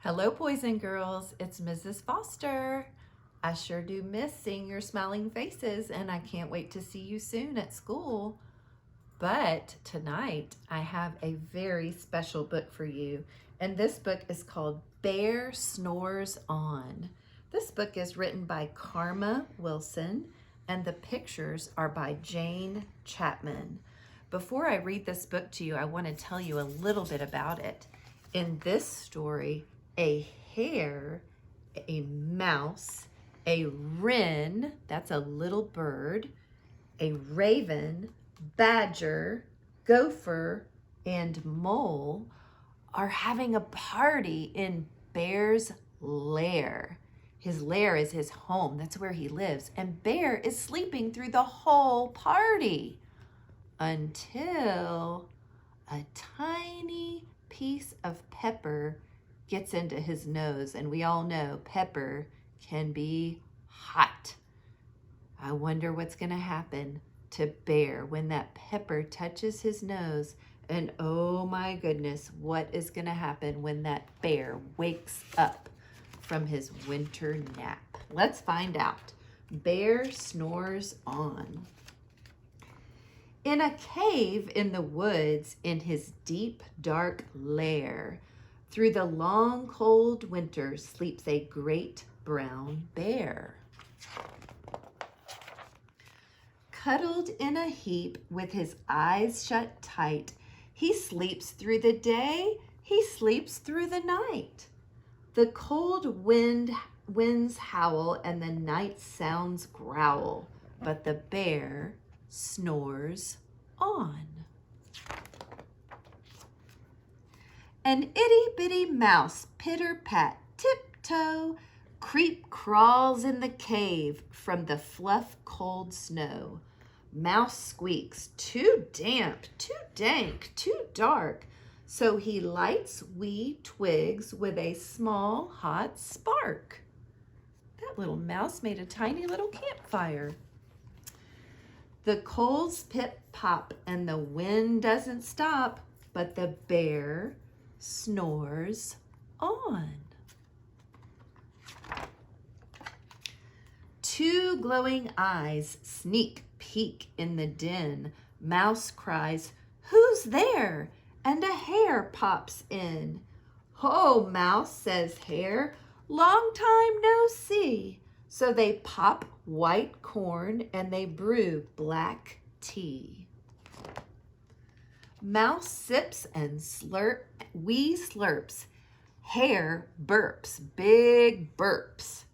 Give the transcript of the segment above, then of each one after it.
Hello, boys and girls. It's Mrs. Foster. I sure do miss seeing your smiling faces, and I can't wait to see you soon at school. But tonight, I have a very special book for you, and this book is called Bear Snores On. This book is written by Karma Wilson, and the pictures are by Jane Chapman. Before I read this book to you, I want to tell you a little bit about it. In this story, a hare, a mouse, a wren, that's a little bird, a raven, badger, gopher, and mole are having a party in Bear's lair. His lair is his home. That's where he lives. And Bear is sleeping through the whole party until a tiny piece of pepper gets into his nose. And we all know pepper can be hot. I wonder what's going to happen to Bear when that pepper touches his nose. And oh my goodness, what is going to happen when that bear wakes up from his winter nap? Let's find out. Bear Snores On. In a cave in the woods, in his deep, dark lair, through the long, cold winter sleeps a great brown bear. Cuddled in a heap with his eyes shut tight, he sleeps through the day, he sleeps through the night. The cold winds howl and the night sounds growl, but the bear snores on. An itty-bitty mouse, pitter-pat, tiptoe, crawls in the cave from the fluff cold snow. Mouse squeaks, too damp, too dank, too dark, so he lights wee twigs with a small hot spark. That little mouse made a tiny little campfire. The coals pip-pop and the wind doesn't stop, but the bear snores on. Two glowing eyes sneak peek in the den. Mouse cries, "Who's there?" And a hare pops in. "Ho, Mouse," says Hare, "long time no see." So they pop white corn and they brew black tea. Mouse sips and wee slurps. Hare burps, big burps.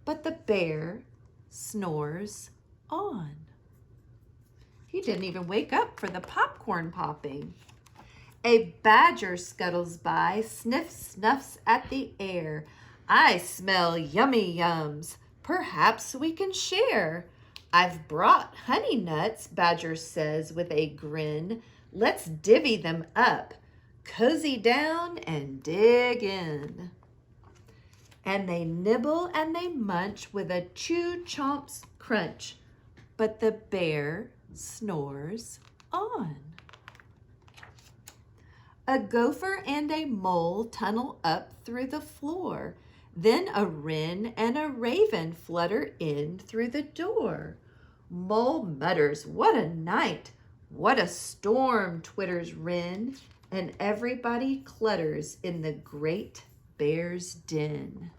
But the bear snores on. He didn't even wake up for the popcorn popping. A badger scuttles by, snuffs at the air. "I smell yummy yums. Perhaps we can share." "I've brought honey nuts," Badger says with a grin. "Let's divvy them up. Cozy down and dig in." And they nibble and they munch with a chew chomps crunch. But the bear snores on. A gopher and a mole tunnel up through the floor. Then a wren and a raven flutter in through the door. Mole mutters, "What a night! What a storm!" twitters wren, and everybody clutters in the great bear's den.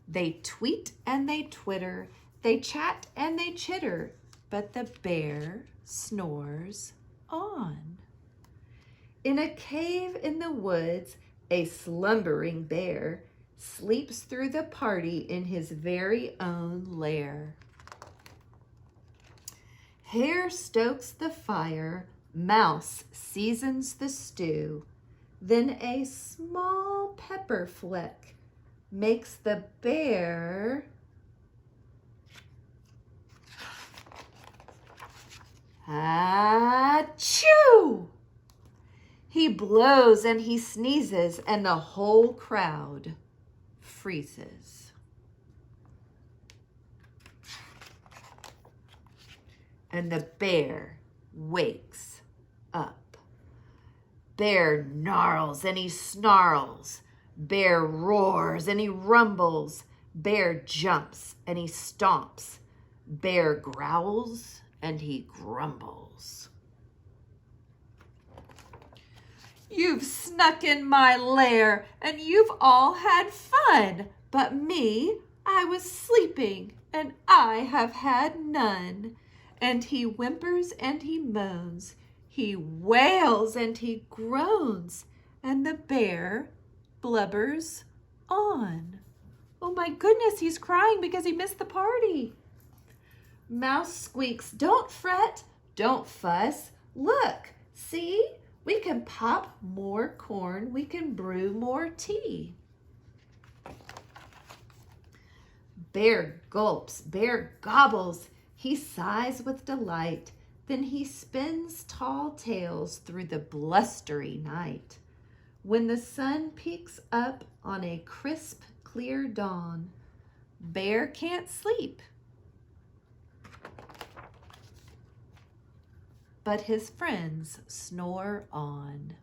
They tweet and they twitter, they chat and they chitter, but the bear snores on. In a cave in the woods, a slumbering bear sleeps through the party in his very own lair. Hare stokes the fire, mouse seasons the stew, then a small pepper fleck makes the bear achoo! He blows and he sneezes and the whole crowd freezes. And the bear wakes up. Bear gnarls and he snarls. Bear roars and he rumbles. Bear jumps and he stomps. Bear growls and he grumbles. You've snuck in my lair and you've all had fun, but me, I was sleeping and I have had none. And he whimpers and he moans, he wails and he groans, and the bear blubbers on. Oh my goodness, he's crying because he missed the party. Mouse squeaks, don't fret, don't fuss. Look, see, we can pop more corn, we can brew more tea. Bear gulps, bear gobbles, he sighs with delight. Then he spins tall tales through the blustery night. When the sun peeks up on a crisp, clear dawn, Bear can't sleep, but his friends snore on.